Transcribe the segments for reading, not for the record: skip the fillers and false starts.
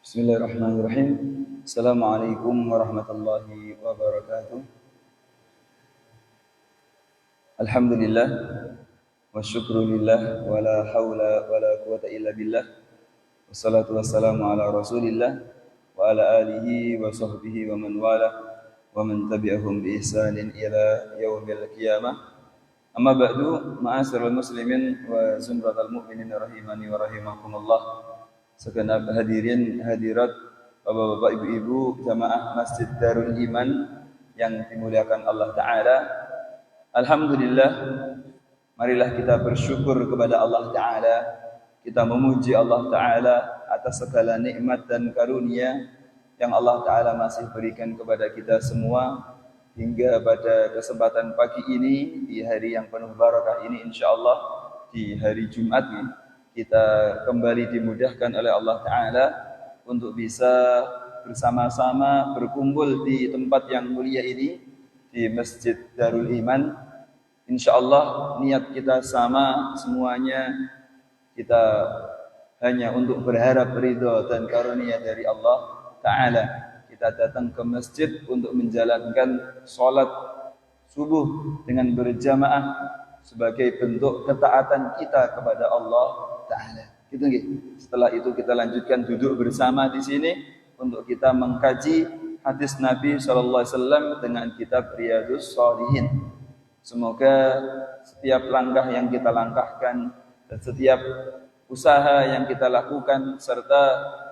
Bismillahirrahmanirrahim. Assalamualaikum warahmatullahi wabarakatuh. Alhamdulillah wa syukrulillah wa la hawla wa la quwata illa billah. Wassalatu wassalamu ala Rasulillah wa ala alihi wa sahbihi wa man wala wa man tabi'ahum bi ihsanin ila yaumil qiyamah. Amma ba'du, ma'asyiral muslimin wa zumratal mu'minin rahimani wa rahimakumullah. Segenap hadirin hadirat, bapak-bapak, ibu-ibu, jamaah Masjid Darul Iman yang dimuliakan Allah Ta'ala. Alhamdulillah, marilah kita bersyukur kepada Allah Ta'ala. Kita memuji Allah Ta'ala atas segala nikmat dan karunia yang Allah Ta'ala masih berikan kepada kita semua. Hingga pada kesempatan pagi ini, di hari yang penuh barakah ini, insyaAllah di hari Jumat ini, kita kembali dimudahkan oleh Allah Ta'ala untuk bisa bersama-sama berkumpul di tempat yang mulia ini, di Masjid Darul Iman. InsyaAllah niat kita sama semuanya, kita hanya untuk berharap ridho dan karunia dari Allah Ta'ala. Kita datang ke masjid untuk menjalankan sholat subuh dengan berjamaah sebagai bentuk ketaatan kita kepada Allah Ta'ala. Gitu nggih. Setelah itu kita lanjutkan duduk bersama di sini untuk kita mengkaji hadis Nabi SAW dengan kitab Riyadhus Shalihin. Semoga setiap langkah yang kita langkahkan dan setiap usaha yang kita lakukan serta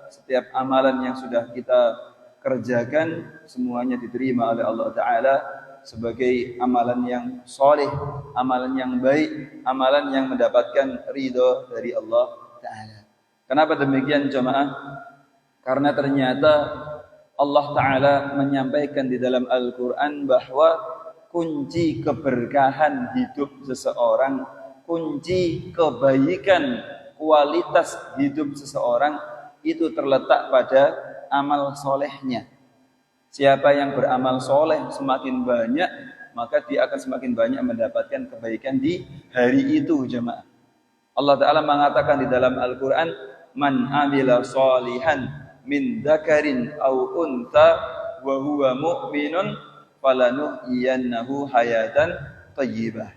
setiap amalan yang sudah kita kerjakan semuanya diterima oleh Allah Ta'ala sebagai amalan yang soleh, amalan yang baik, amalan yang mendapatkan ridho dari Allah Ta'ala. Kenapa demikian jamaah? Karena ternyata Allah Ta'ala menyampaikan di dalam Al-Quran bahwa kunci keberkahan hidup seseorang, kunci kebaikan kualitas hidup seseorang itu terletak pada amal solehnya. Siapa yang beramal soleh semakin banyak, maka dia akan semakin banyak mendapatkan kebaikan di hari itu jemaah. Allah Ta'ala mengatakan di dalam Al-Quran, Man amila solihan min dzakarin au untha wa huwa mu'minun falanuhyiyannahu hayatan thayyibah.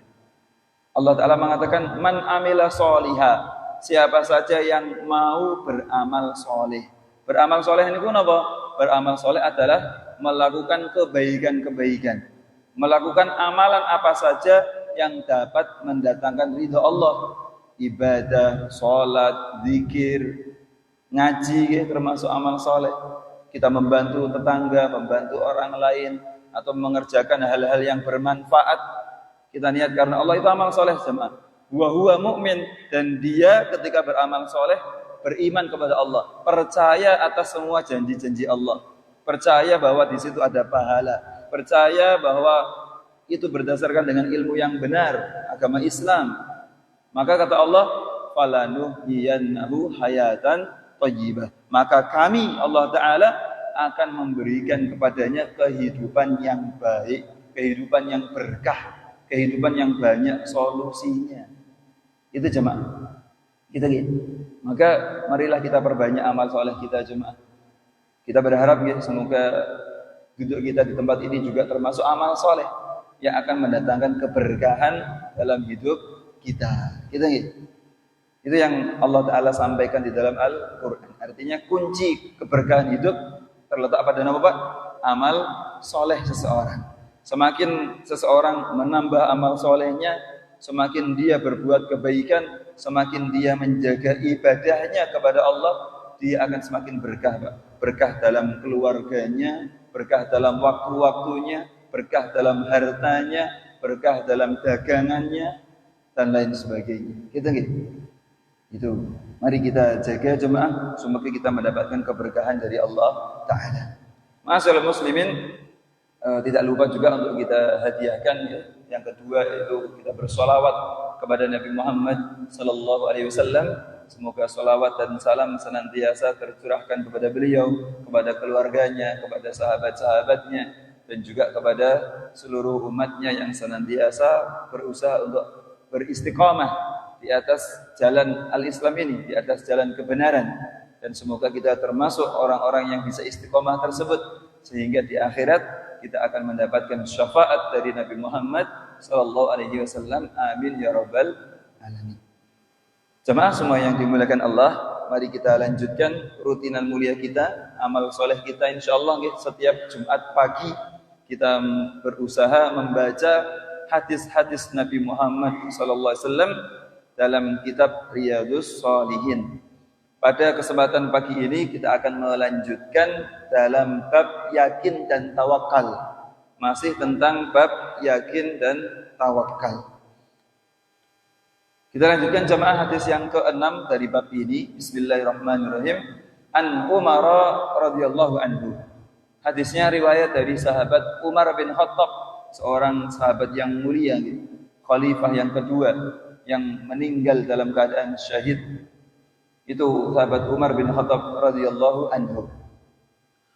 Allah Ta'ala mengatakan, Man amila soliha, siapa saja yang mau beramal soleh. Beramal soleh ini pun apa? Beramal soleh adalah melakukan kebaikan-kebaikan, melakukan amalan apa saja yang dapat mendatangkan ridha Allah. Ibadah, sholat, zikir, ngaji termasuk amal soleh. Kita membantu tetangga, membantu orang lain, atau mengerjakan hal-hal yang bermanfaat. Kita niat karena Allah, itu amal soleh jemaah. Wa huwa mu'min, dan dia ketika beramal soleh beriman kepada Allah, percaya atas semua janji-janji Allah, percaya bahwa di situ ada pahala, percaya bahwa itu berdasarkan dengan ilmu yang benar, agama Islam. Maka kata Allah, falanuhyiyannahu hayatan thayyibah. Maka kami Allah Ta'ala akan memberikan kepadanya kehidupan yang baik, kehidupan yang berkah, kehidupan yang banyak solusinya. Itu jemaah. Kita gitu. Maka marilah kita perbanyak amal soleh kita jemaah. Kita berharap ya, semoga duduk kita di tempat ini juga termasuk amal soleh yang akan mendatangkan keberkahan dalam hidup kita. Kita gitu. Itu yang Allah Ta'ala sampaikan di dalam Al-Quran. Artinya kunci keberkahan hidup terletak pada apa Pak? Amal soleh seseorang. Semakin seseorang menambah amal solehnya, semakin dia berbuat kebaikan, semakin dia menjaga ibadahnya kepada Allah, dia akan semakin berkah, Pak. Berkah dalam keluarganya, berkah dalam waktu-waktunya, berkah dalam hartanya, berkah dalam dagangannya, dan lain sebagainya. Kita gitu. Itu. Mari kita jaga jemaah, semoga kita mendapatkan keberkahan dari Allah Ta'ala. Ma'asyiral muslimin, tidak lupa juga untuk kita hadiahkan ya. Yang kedua yaitu kita bersolawat kepada Nabi Muhammad sallallahu alaihi wasallam. Semoga solawat dan salam senantiasa tercurahkan kepada beliau, kepada keluarganya, kepada sahabat-sahabatnya, dan juga kepada seluruh umatnya yang senantiasa berusaha untuk beristiqamah di atas jalan al-Islam ini, di atas jalan kebenaran. dan semoga kita termasuk orang-orang yang bisa istiqomah tersebut, sehingga di akhirat kita akan mendapatkan syafaat dari Nabi Muhammad sallallahu alaihi wasallam. Amin ya rabbal alamin. Jemaah semua yang dimuliakan Allah, mari kita lanjutkan rutinan mulia kita, amal soleh kita insyaallah setiap Jumat pagi kita berusaha membaca hadis-hadis Nabi Muhammad sallallahu alaihi wasallam dalam kitab Riyadhus Shalihin. Pada kesempatan pagi ini kita akan melanjutkan dalam bab yakin dan tawakal. Masih tentang bab yakin dan tawakal. Kita lanjutkan jemaah hadis yang ke-6 dari bab ini. Bismillahirrahmanirrahim. An Umar radhiyallahu anhu. Hadisnya riwayat dari sahabat Umar bin Khattab, seorang sahabat yang mulia, khalifah yang kedua yang meninggal dalam keadaan syahid. Itu sahabat Umar bin Khattab radhiyallahu anhu.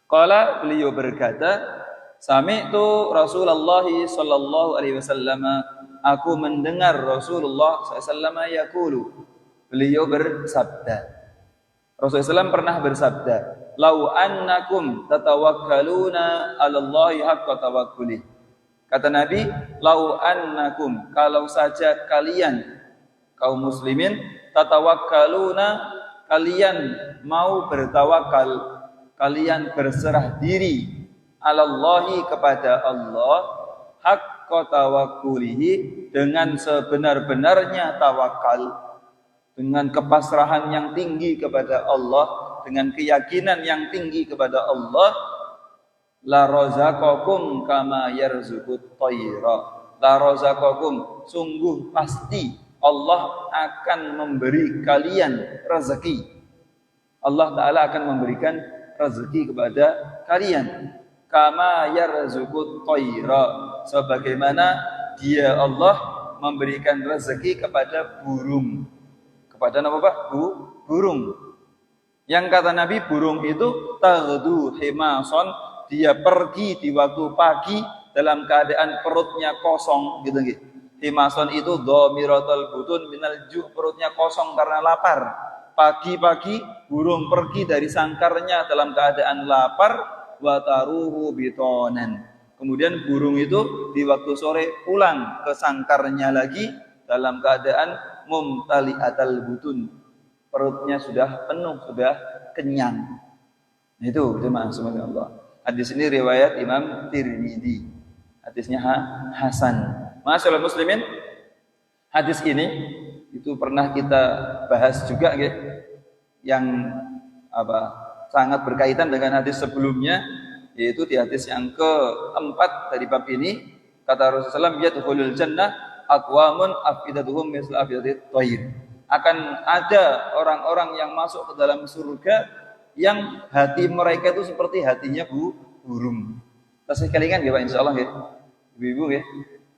Qala, beliau berkata, sami'tu Rasulullah sallallahu alaihi wasallam, aku mendengar Rasulullah sallallahu alaihi wasallam yaqulu, beliau bersabda. Rasulullah SAW pernah bersabda, "Lau annakum tatawakkaluna 'alallahi haqqa tawakkuli." Kata Nabi, "Lau annakum," kalau saja kalian kaum muslimin, tatawakkaluna, kalian mau bertawakal, kalian berserah diri, 'alallahi, kepada Allah, haqqa tawakkulihi, dengan sebenar-benarnya tawakal, dengan kepasrahan yang tinggi kepada Allah, dengan keyakinan yang tinggi kepada Allah, la razaqakum kama yarzuqut thaira. La razaqakum, sungguh pasti Allah akan memberi kalian rezeki. Allah Ta'ala akan memberikan rezeki kepada kalian. Kama yarzuqut thaira, sebagaimana Dia Allah memberikan rezeki kepada burung. Kepada apa Pak? Burung. Yang kata Nabi, burung itu taghdu himason, dia pergi di waktu pagi dalam keadaan perutnya kosong, gitu. Himason itu dhamiratul butun minal ju', perutnya kosong karena lapar. Pagi-pagi burung pergi dari sangkarnya dalam keadaan lapar, wa taruhu bitonan. Kemudian burung itu di waktu sore pulang ke sangkarnya lagi dalam keadaan mumtali'atal butun, perutnya sudah penuh, sudah kenyang. Itu jemaah semoga Allah. Hadis ini riwayat Imam Tirmidzi. Hadisnya hasan. Masyaallah muslimin, hadis ini itu pernah kita bahas juga yang sangat berkaitan dengan hadis sebelumnya, yaitu di hadis yang keempat dari bab ini, kata Rasulullah SAW, yadkhulul jannah aqwamun afidatuhum misl afidatit thair. Akan ada orang-orang yang masuk ke dalam surga yang hati mereka itu seperti hatinya burung. Tasih kelingan ya Pak, insyaallah ya. Ibu-ibu ya.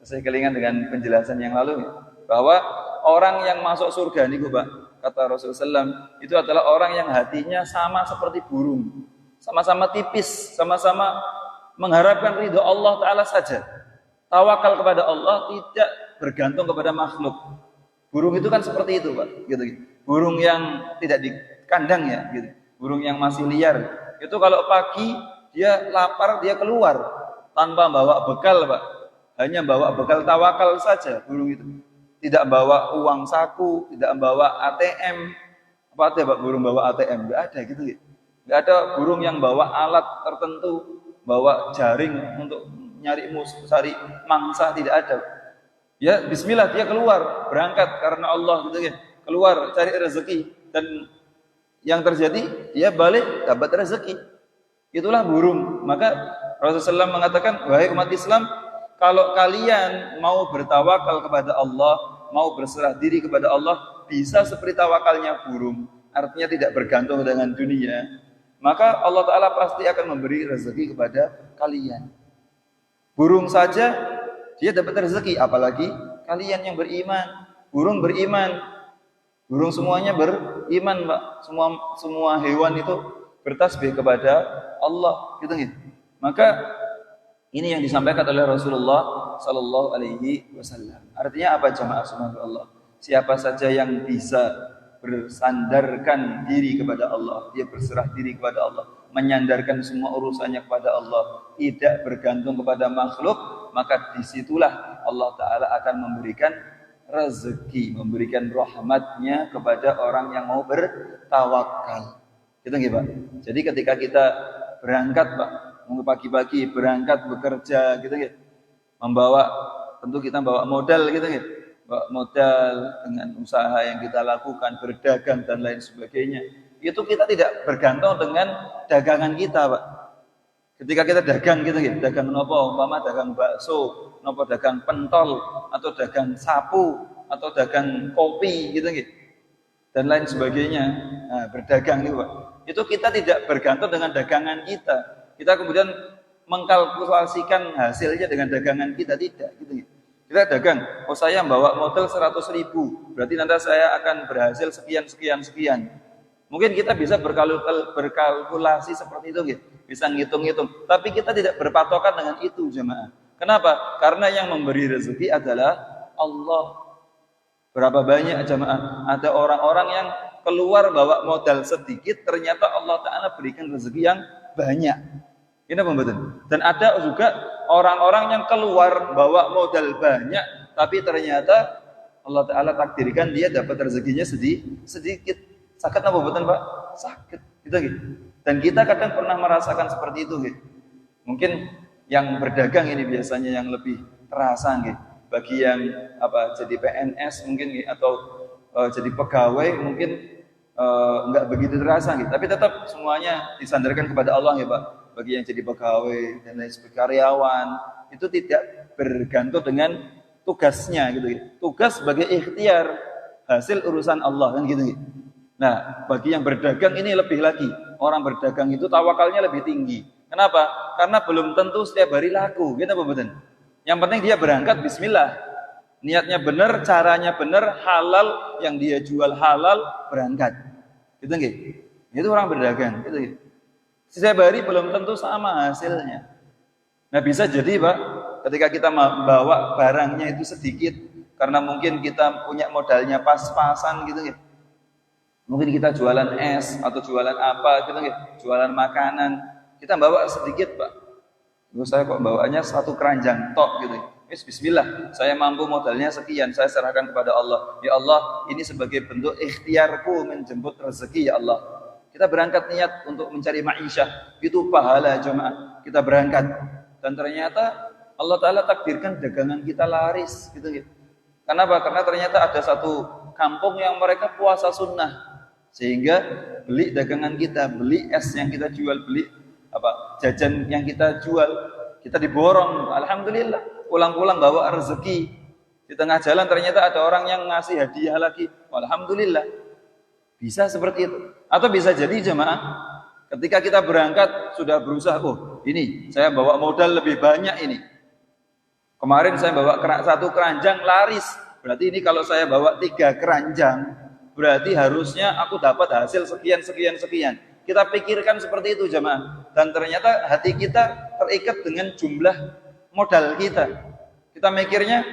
Tasih kelingan dengan penjelasan yang lalu ya, bahwa orang yang masuk surga niku Pak, kata Rasulullah SAW, itu adalah orang yang hatinya sama seperti burung. Sama-sama tipis, sama-sama mengharapkan ridho Allah Ta'ala saja. Tawakal kepada Allah, tidak bergantung kepada makhluk. Burung itu kan seperti itu Pak, gitu. Burung yang tidak di kandang ya, gitu. Burung yang masih liar. Itu kalau pagi dia lapar, dia keluar tanpa bawa bekal Pak. Hanya bawa bekal tawakal saja burung itu. Tidak bawa uang saku, tidak bawa ATM. Apa ada Pak burung bawa ATM? Enggak ada gitu. Enggak ada burung yang bawa alat tertentu, bawa jaring untuk nyari musuh, cari mangsa, tidak ada. Ya bismillah dia keluar, berangkat karena Allah gitu ya. Keluar cari rezeki, dan yang terjadi dia balik dapat rezeki. Itulah burung. Maka Rasulullah SAW mengatakan, wahai umat Islam, kalau kalian mau bertawakal kepada Allah, mau berserah diri kepada Allah, bisa seperti tawakalnya burung. Artinya tidak bergantung dengan dunia. Maka Allah Ta'ala pasti akan memberi rezeki kepada kalian. Burung saja dia dapat rezeki, apalagi kalian yang beriman. Burung beriman, burung semuanya beriman Pak. Semua hewan itu bertasbih kepada Allah, gitu. Maka ini yang disampaikan oleh Rasulullah Sallallahu Alaihi Wasallam. Artinya apa jamaah subhanallah? Siapa saja yang bisa bersandarkan diri kepada Allah, dia berserah diri kepada Allah, menyandarkan semua urusannya kepada Allah, tidak bergantung kepada makhluk, maka disitulah Allah Ta'ala akan memberikan rezeki, memberikan rahmatnya kepada orang yang mau bertawakal. Gitu nggih, Pak? Jadi ketika kita berangkat, Pak, pagi-pagi berangkat bekerja gitu nggih, tentu kita bawa modal gitu nggih, bawa modal dengan usaha yang kita lakukan, berdagang dan lain sebagainya. Itu kita tidak bergantung dengan dagangan kita, Pak. Ketika kita dagang gitu nggih, dagang nopo, umpama dagang bakso, nopo dagang pentol, atau dagang sapu, atau dagang kopi gitu nggih, dan lain sebagainya. Nah, berdagang itu, Pak. Itu kita tidak bergantung dengan dagangan kita. Kita kemudian mengkalkulasikan hasilnya dengan dagangan kita, tidak gitu. Kita dagang, oh saya bawa modal 100.000, berarti nanti saya akan berhasil sekian. Mungkin kita bisa berkalkulasi seperti itu gitu. Bisa ngitung-ngitung, tapi kita tidak berpatokan dengan itu, jemaah. Kenapa? Karena yang memberi rezeki adalah Allah. Berapa banyak jemaah ada orang-orang yang keluar bawa modal sedikit, ternyata Allah Ta'ala berikan rezeki yang banyak. Ini pembetul. Dan ada juga orang-orang yang keluar bawa modal banyak, tapi ternyata Allah Ta'ala takdirkan dia dapat rezekinya sedikit. Sakit apa betul, Pak? Sakit. Gitu. Dan kita kadang pernah merasakan seperti itu. Gitu. Mungkin yang berdagang ini biasanya yang lebih terasa. Gitu. Bagi yang jadi PNS mungkin, gitu, atau jadi pegawai mungkin enggak begitu terasa. Gitu. Tapi tetap semuanya disandarkan kepada Allah, ya Pak. Bagi yang jadi pegawai dan lain sebagainya, karyawan, itu tidak bergantung dengan tugasnya gitu. Tugas sebagai ikhtiar, hasil urusan Allah kan gitu. Nah, bagi yang berdagang ini lebih lagi. Orang berdagang itu tawakalnya lebih tinggi. Kenapa? Karena belum tentu setiap hari laku, gitu Pak Buden. Yang penting dia berangkat bismillah. Niatnya benar, caranya benar, halal, yang dia jual halal, berangkat. Gitu nggih. Itu orang berdagang, gitu. Setiap hari belum tentu sama hasilnya. Nah, bisa jadi, Pak, ketika kita membawa barangnya itu sedikit, karena mungkin kita punya modalnya pas-pasan gitu ya. Mungkin kita jualan es atau jualan apa gitu ya, jualan makanan. Kita bawa sedikit, Pak. Terus saya kok bawanya satu keranjang tok gitu. Bismillah, saya mampu modalnya sekian, saya serahkan kepada Allah. Ya Allah, ini sebagai bentuk ikhtiarku menjemput rezeki, ya Allah. Kita berangkat niat untuk mencari ma'isyah, itu pahala jemaah. Kita berangkat dan ternyata Allah Ta'ala takdirkan dagangan kita laris gitu. Kenapa? Karena ternyata ada satu kampung yang mereka puasa sunnah, sehingga beli dagangan kita, beli es yang kita jual, beli jajan yang kita jual, kita diborong. Alhamdulillah, pulang-pulang bawa rezeki. Di tengah jalan ternyata ada orang yang ngasih hadiah lagi. Alhamdulillah. Bisa seperti itu. Atau bisa jadi jemaah, ketika kita berangkat sudah berusaha, ini saya bawa modal lebih banyak ini. Kemarin saya bawa satu keranjang laris. Berarti ini kalau saya bawa 3 keranjang, berarti harusnya aku dapat hasil sekian. Kita pikirkan seperti itu jemaah. Dan ternyata hati kita terikat dengan jumlah modal kita. Kita mikirnya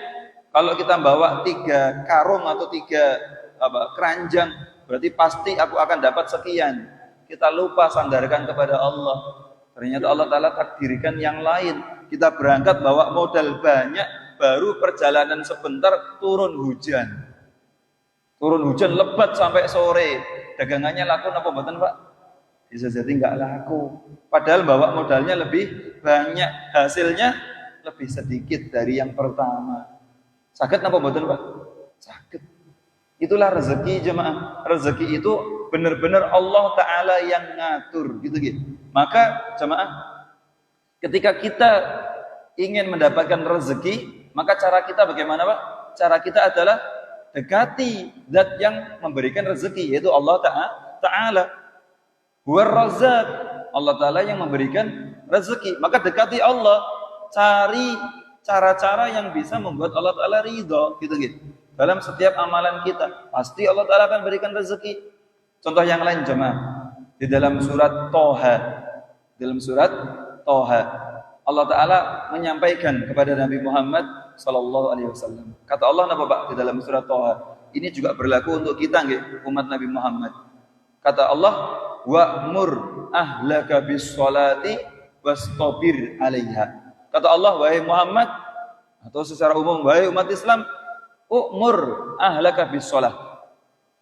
kalau kita bawa 3 karung atau 3 keranjang, berarti pasti aku akan dapat sekian. Kita lupa sandarkan kepada Allah. Ternyata Allah Ta'ala takdirkan yang lain. Kita berangkat bawa modal banyak, baru perjalanan sebentar turun hujan. Turun hujan lebat sampai sore. Dagangannya laku apa mboten, Pak? Bisa jadi enggak laku. Padahal bawa modalnya lebih banyak, hasilnya lebih sedikit dari yang pertama. Sakit apa mboten, Pak? Sakit. Itulah rezeki jemaah. Rezeki itu benar-benar Allah Ta'ala yang ngatur gitu. Maka jemaah, ketika kita ingin mendapatkan rezeki, maka cara kita bagaimana, Pak? Cara kita adalah dekati zat yang memberikan rezeki, yaitu Allah Ta'ala. Huwar Razzaq. Allah Ta'ala yang memberikan rezeki. Maka dekati Allah, cari cara-cara yang bisa membuat Allah Ta'ala ridho gitu. Dalam setiap amalan kita pasti Allah Ta'ala akan berikan rezeki. Contoh yang lain jemaah, di dalam surat Toha, Allah Ta'ala menyampaikan kepada Nabi Muhammad SAW. Kata Allah apa Pak di dalam surat Toha? Ini juga berlaku untuk kita nggih, umat Nabi Muhammad. Kata Allah, wa'mur ahlaka bis-sholati wastabir 'alaiha. Kata Allah, wahai Muhammad, atau secara umum wahai umat Islam, umur ahlaka bis-sholah.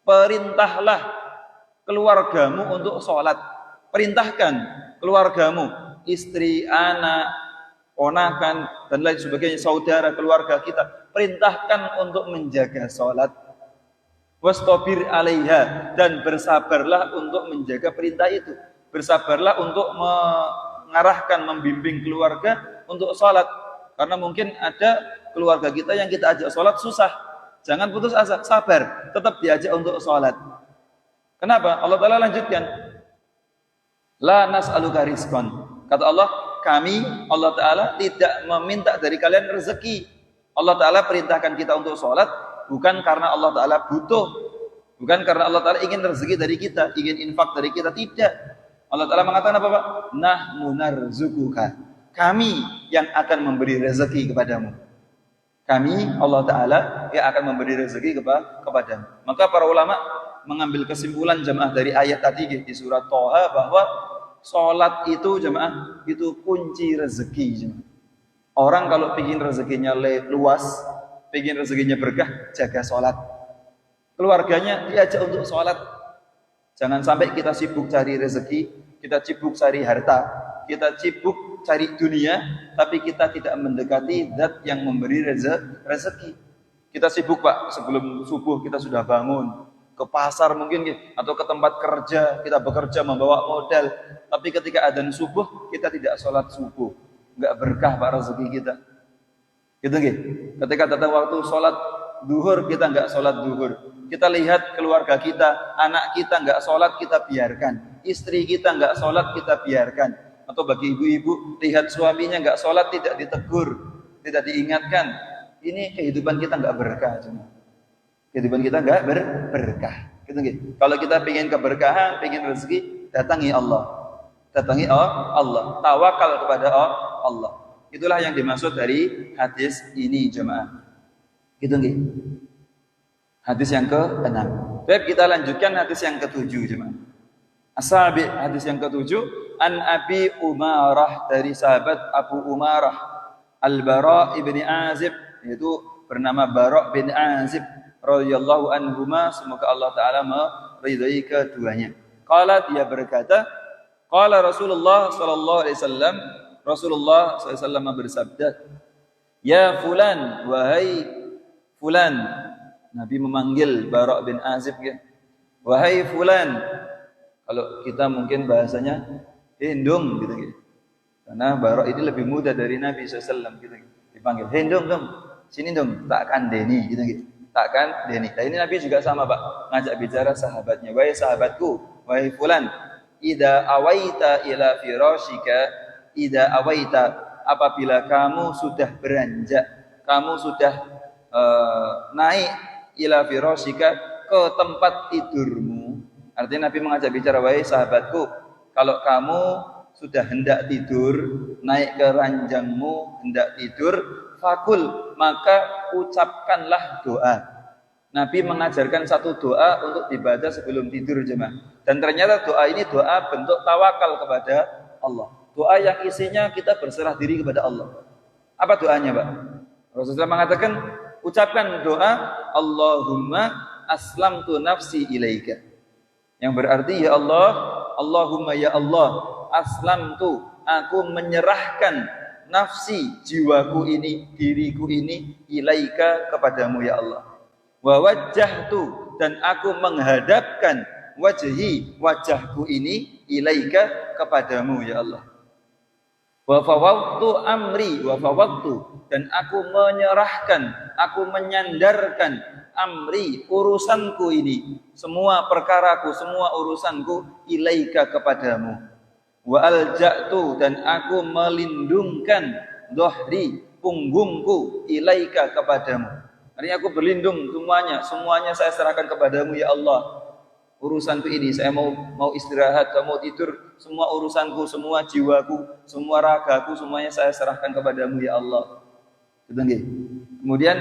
Perintahlah keluargamu untuk sholat. Perintahkan keluargamu, istri, anak, ponakan, dan lain sebagainya, saudara, keluarga kita. Perintahkan untuk menjaga sholat. Wastabir 'alaiha, dan bersabarlah untuk menjaga perintah itu. Bersabarlah untuk mengarahkan, membimbing keluarga untuk sholat. Karena mungkin ada keluarga kita yang kita ajak sholat susah. Jangan putus asa, sabar, tetap diajak untuk sholat. Kenapa? Allah Ta'ala lanjutkan, la nas'aluka rizqan. Kata Allah, kami, Allah Ta'ala tidak meminta dari kalian rezeki. Allah Ta'ala perintahkan kita untuk sholat bukan karena Allah Ta'ala butuh, bukan karena Allah Ta'ala ingin rezeki dari kita, ingin infak dari kita, tidak. Allah Ta'ala mengatakan apa Pak? Nahnu narzukuka, kami yang akan memberi rezeki kepadamu. Kami, Allah Ta'ala, yang akan memberi rezeki kepadamu. Maka para ulama mengambil kesimpulan jemaah dari ayat tadi di surat Toha bahwa sholat itu jemaah, itu kunci rezeki jemaah. Orang kalau ingin rezekinya luas, ingin rezekinya berkah, jaga sholat. Keluarganya diajak untuk sholat. Jangan sampai kita sibuk cari rezeki, kita sibuk cari harta, kita sibuk cari dunia, tapi kita tidak mendekati zat yang memberi rezeki. Kita sibuk Pak, sebelum subuh kita sudah bangun, ke pasar mungkin, atau ke tempat kerja, kita bekerja membawa modal, tapi ketika adzan subuh, kita tidak sholat subuh. Enggak berkah Pak rezeki kita. Gitu nggih. Ketika datang waktu sholat duhur, kita enggak sholat duhur. Kita lihat keluarga kita, anak kita enggak sholat, kita biarkan. Istri kita enggak sholat, kita biarkan. Atau bagi ibu-ibu, lihat suaminya enggak sholat, tidak ditegur, tidak diingatkan. Ini kehidupan kita enggak berkah. Kehidupan kita enggak berkah. Gitu nggih. Kalau kita ingin keberkahan, ingin rezeki, datangi Allah. Datangi Allah, tawakal kepada Allah. Itulah yang dimaksud dari hadis ini jemaah. Gitu nggih. Hadis yang ke-6. Baik, kita lanjutkan hadis yang ke-7 jemaah. As-sabi, hadis yang ke-7, an Abi Umarah, dari sahabat Abu Umarah Al-Bara' ibni Azib, yaitu bernama Bara' bin Azib radhiyallahu anhuma, semoga Allah Ta'ala meridai keduanya. Qala, dia berkata, qala Rasulullah sallallahu alaihi wasallam, Rasulullah SAW bersabda, ya fulan, wahai fulan. Nabi memanggil Bara' bin Azib, ya. Wahai fulan. Kalau kita mungkin bahasanya hendung gitu, gitu. Karena Bara' ini lebih muda dari Nabi SAW gitu, gitu. Dipanggil, hendung dong, sini dong, takkan deni gitu, gitu. Takkan deni. Nah ini Nabi juga sama Pak, ngajak bicara sahabatnya, wahai sahabatku, wahai fulan, ida awaita ila firashika, ida awaita, apabila kamu sudah beranjak, kamu sudah naik ila firashika, ke tempat tidurmu. Artinya Nabi mengajak bicara, wahai sahabatku, kalau kamu sudah hendak tidur, naik ke ranjangmu, hendak tidur, fakul, maka ucapkanlah doa. Nabi mengajarkan satu doa untuk dibaca sebelum tidur jemaah. Dan ternyata doa ini doa bentuk tawakal kepada Allah. Doa yang isinya kita berserah diri kepada Allah. Apa doanya Pak? Rasulullah mengatakan, ucapkan doa, Allahumma aslamtu nafsi ilaika. Yang berarti, ya Allah, Allahumma ya Allah, aslamtu, aku menyerahkan nafsi, jiwaku ini, diriku ini, ilaika, kepadamu ya Allah. Wa wajjahtu, dan aku menghadapkan wajhi, wajahku ini, ilaika, kepadamu ya Allah. Wa fawwadtu amri, wa fawwadtu, dan aku menyerahkan, aku menyandarkan amri, urusanku ini, semua perkaraku, semua urusanku, ilaika, kepadamu. Wa alja'tu, dan aku melindungkan dohri, punggungku, ilaika, kepadamu. Artinya aku berlindung semuanya saya serahkan kepadamu ya Allah. Urusanku ini, saya mau istirahat, saya mau tidur, semua urusanku, semua jiwaku, semua ragaku, semuanya saya serahkan kepadamu ya Allah. Kemudian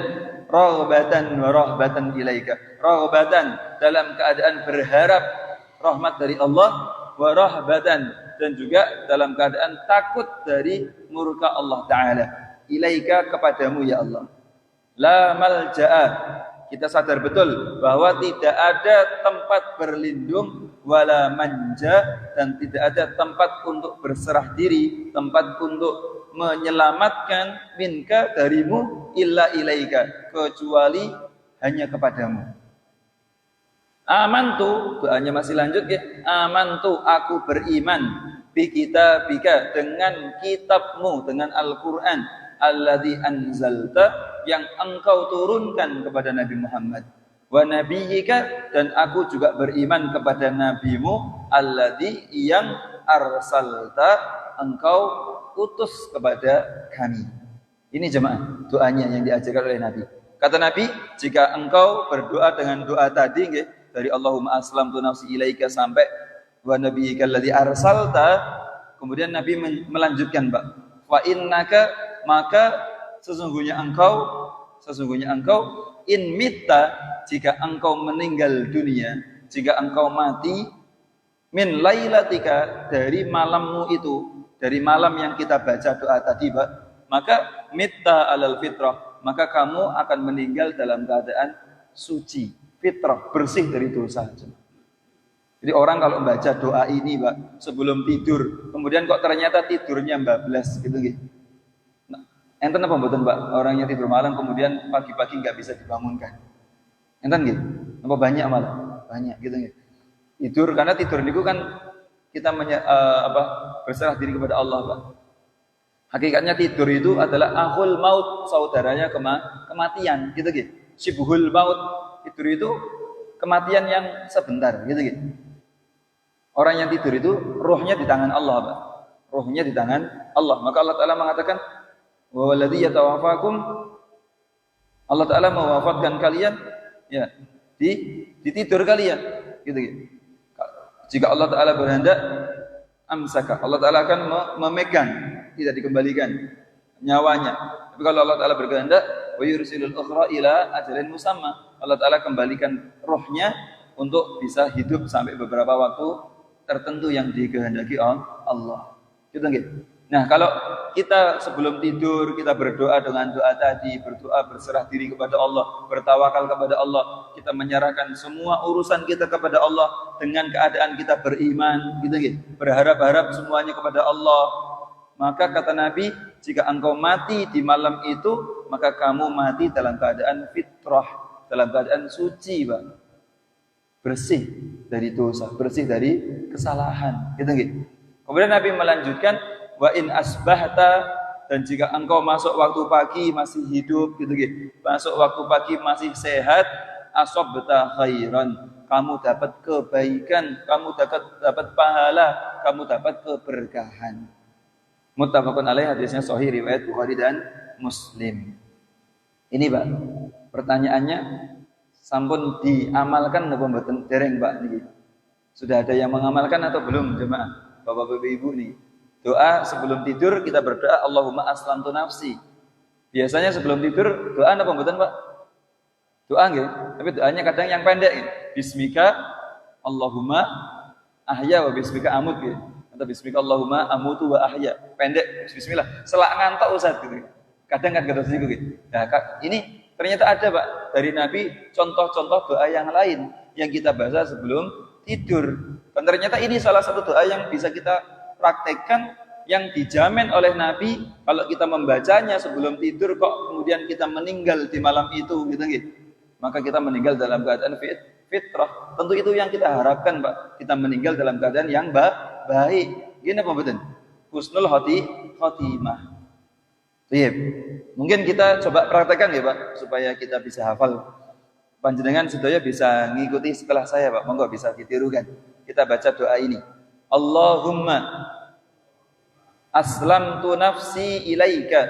raghbatan wa rahbatan ilaika. Raghbatan dalam keadaan berharap rahmat dari Allah, wa rahbatan dan juga dalam keadaan takut dari murka Allah Ta'ala. Ilaika kepadamu ya Allah. La malja'a, kita sadar betul bahwa tidak ada tempat berlindung, wala manja, dan tidak ada tempat untuk berserah diri, tempat untuk menyelamatkan minka darimu, illa ilaika, kecuali hanya kepadamu. Amantu, doanya masih lanjut ya. Amantu, aku beriman bi kitabika, dengan kitabmu, dengan Al-Quran, alladzi anzalta, yang engkau turunkan kepada Nabi Muhammad, wa nabiyyika, dan aku juga beriman kepada nabimu, alladzi, yang arsalta, engkau utus kepada kami. Ini jemaah doanya yang diajarkan oleh Nabi. Kata Nabi, jika engkau berdoa dengan doa tadi dari Allahumma aslamtu nafsi ilaika sampai wa nabiyyika alladzi arsalta, kemudian Nabi melanjutkan, Pak, fa innaka, maka sesungguhnya engkau in mitta, jika engkau meninggal dunia, jika engkau mati, min lailatika, dari malammu itu, dari malam yang kita baca doa tadi, Pak, maka mitta alal fitrah, maka kamu akan meninggal dalam keadaan suci, fitrah, bersih dari dosa. Jadi orang kalau membaca doa ini, Pak, sebelum tidur, kemudian kok ternyata tidurnya bablas gitu gitu. Nah, enten apa mboten, Pak? Orangnya tidur malam kemudian pagi-pagi nggak bisa dibangunkan. Enten gitu? Apa banyak malah? Banyak gitu gitu. Tidur, karena tidur niku kan kita berserah diri kepada Allah, Pak. Hakikatnya tidur itu adalah akhul maut, saudaranya kematian, gitu gitu. Sibhul maut, tidur itu kematian yang sebentar, gitu gitu. Orang yang tidur itu rohnya di tangan Allah, Pak. Rohnya di tangan Allah. Maka Allah Ta'ala mengatakan, wa walladzi yatawaffakum, Allah Ta'ala mewafatkan kalian ya di tidur kalian, gitu gitu. Jika Allah Ta'ala berkehendak, amsaka, Allah Ta'ala akan memegang, tidak dikembalikan nyawanya. Tapi kalau Allah Ta'ala berkehendak, wa yursilul ukhra ila ajalin musamma, Allah Ta'ala kembalikan rohnya untuk bisa hidup sampai beberapa waktu tertentu yang dikehendaki Allah. Gitu gitu. Nah, kalau kita sebelum tidur kita berdoa dengan doa tadi, berdoa berserah diri kepada Allah, bertawakal kepada Allah, kita menyerahkan semua urusan kita kepada Allah dengan keadaan kita beriman, gitu. Berharap-harap semuanya kepada Allah. Maka kata Nabi, jika engkau mati di malam itu, maka kamu mati dalam keadaan fitrah, dalam keadaan suci, Pak. Bersih dari dosa, bersih dari kesalahan, gitu. Kemudian Nabi melanjutkan, wa in asbahta, dan jika engkau masuk waktu pagi masih hidup, gitu. Masuk waktu pagi masih sehat, asabta khairan, kamu dapat kebaikan, kamu dapat pahala, kamu dapat keberkahan. Muttafaqun alaih, hadisnya sahih riwayat Bukhari dan Muslim. Ini, Pak, pertanyaannya, sampun diamalkan napa mboten dereng, Pak niki? Sudah ada yang mengamalkan atau belum, jemaah? Bapak-bapak Ibu nih. Doa sebelum tidur kita berdoa Allahumma aslamtu nafsi. Biasanya sebelum tidur doa apa mboten, Pak? Doa nggih, tapi doanya kadang yang pendek nggih. Bismika Allahumma ahya wa bismika amut nggih. Atau bismika Allahumma amutu wa ahya. Pendek, bismillah. Selak ngantuk Ustaz gitu. Kadang kan kata siku gitu. Nah, ini ternyata ada, Pak, dari Nabi contoh-contoh doa yang lain yang kita baca sebelum tidur. Dan ternyata ini salah satu doa yang bisa kita praktekkan, yang dijamin oleh Nabi. Kalau kita membacanya sebelum tidur kok kemudian kita meninggal di malam itu, gitu. Maka kita meninggal dalam keadaan fitrah. Tentu itu yang kita harapkan, Pak. Kita meninggal dalam keadaan yang baik. Gini apa betul? Husnul khotimah. Iya. Mungkin kita coba praktekkan ya, Pak, supaya kita bisa hafal. Panjenengan sedaya bisa ngikuti setelah saya, Pak. Monggo bisa ditirukan. Kita baca doa ini. Allahumma aslamtu nafsi ilaika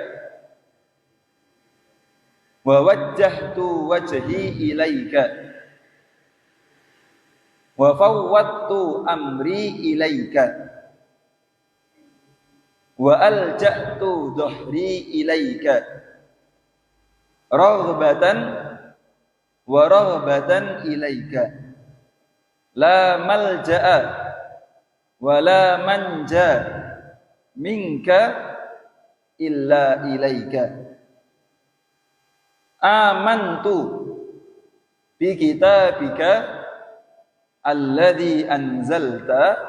wa wajjahtu wajhi ilaika wa fawwadtu amri ilaika wa alja'tu dhahri ilaika raghbatan wa raghbatan ilaika, la malja'a wa la manja minka illa ilaika. Amantu bi kitabika alladhi anzalta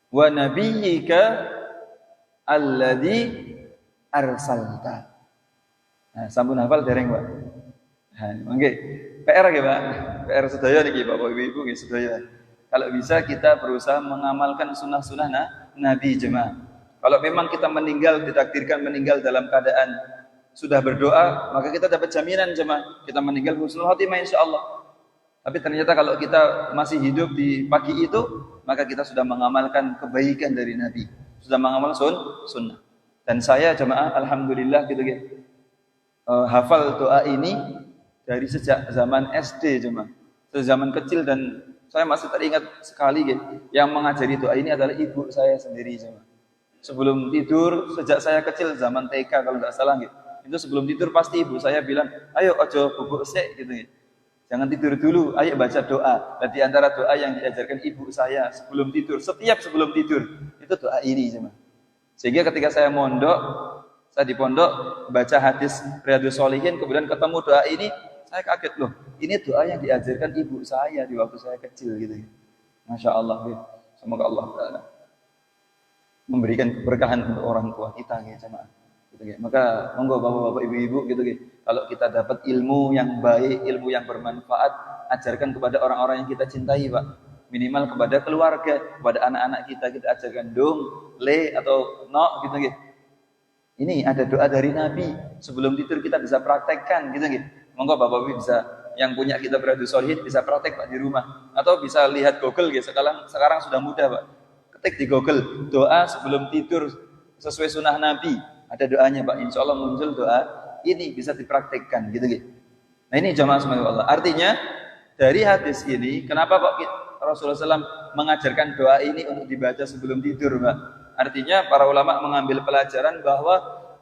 wa nabiyyika alladhi arsalta. Nah, sampun hafal dereng, Pak? Nah, mangke PR nggih, Pak. PR sedaya niki Bapak Ibu nggih sedaya. Kalau bisa kita berusaha mengamalkan sunnah-sunnah Nabi jemaah. Kalau memang kita meninggal, ditakdirkan meninggal dalam keadaan sudah berdoa, maka kita dapat jaminan jemaah, kita meninggal husnul khotimah insyaallah. Tapi ternyata kalau kita masih hidup di pagi itu, maka kita sudah mengamalkan kebaikan dari Nabi, sudah mengamalkan sunnah. Dan saya jemaah alhamdulillah gitu gitu. Hafal doa ini dari sejak zaman SD jemaah, sejak zaman kecil, dan saya masih teringat sekali gitu. Yang mengajari doa ini adalah ibu saya sendiri jemaah. Sebelum tidur sejak saya kecil zaman TK kalau nggak salah gitu. Itu sebelum tidur pasti ibu saya bilang, ayo ojo bubuk sik gitu gitu. Jangan tidur dulu, ayo baca doa. Dan di antara doa yang diajarkan ibu saya sebelum tidur, setiap sebelum tidur itu doa ini jemaah. Sehingga ketika saya mondok, saya di pondok baca hadis Riyadhus Shalihin, kemudian ketemu doa ini, saya kaget loh. Ini doa yang diajarkan ibu saya di waktu saya kecil gitu. Masya Allah. Semoga Allah Ta'ala memberikan keberkahan untuk orang tua kita gitu, jemaah. Gitu, maka monggo bapak-bapak ibu-ibu gitu, kalau kita dapat ilmu yang baik, ilmu yang bermanfaat, ajarkan kepada orang-orang yang kita cintai, Pak. Minimal kepada keluarga, kepada anak-anak kita ajarkan dong, le atau no gitu. Ini ada doa dari Nabi, sebelum tidur kita bisa praktekkan gitu. Monggo bapak-bapak bisa, yang punya kitab Riyadhus Shalihin bisa praktek Pak di rumah, atau bisa lihat Google gitu. Sekarang sudah mudah, Pak. Ketik di Google doa sebelum tidur sesuai sunnah Nabi, ada doanya, Pak. Insya Allah muncul doa ini, bisa dipraktekkan gitu. Nah ini jamaah semoga Allah. Artinya dari hadis ini, kenapa kok Rasulullah SAW mengajarkan doa ini untuk dibaca sebelum tidur, Pak? Artinya para ulama mengambil pelajaran bahwa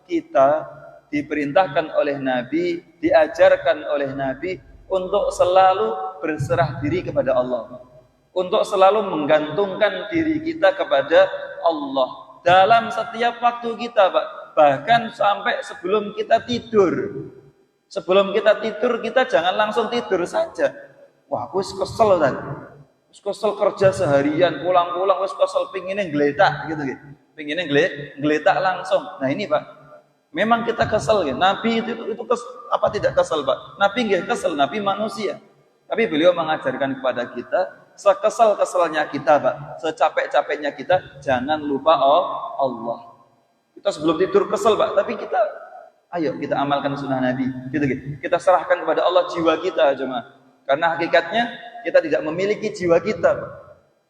kita diperintahkan oleh Nabi, diajarkan oleh Nabi untuk selalu berserah diri kepada Allah, untuk selalu menggantungkan diri kita kepada Allah dalam setiap waktu kita, Pak. Bahkan sampai sebelum kita tidur. Sebelum kita tidur, kita jangan langsung tidur saja. Wah, aku kesel kan. Kesel kerja seharian, pulang-pulang wis kesel, pinginnya geletak gitu. Pinginnya geletak langsung. Nah ini, Pak. Memang kita kesel ya. Nabi itu apa tidak kesel, Pak? Nabi enggak kesel, Nabi manusia. Tapi beliau mengajarkan kepada kita, sekesal-kesalnya kita, Pak, secapek-capeknya kita, jangan lupa Allah. Kita sebelum tidur kesel, Pak, tapi ayo kita amalkan sunnah Nabi. Gitu. Kita serahkan kepada Allah jiwa kita, jemaah. Karena hakikatnya kita tidak memiliki jiwa kita.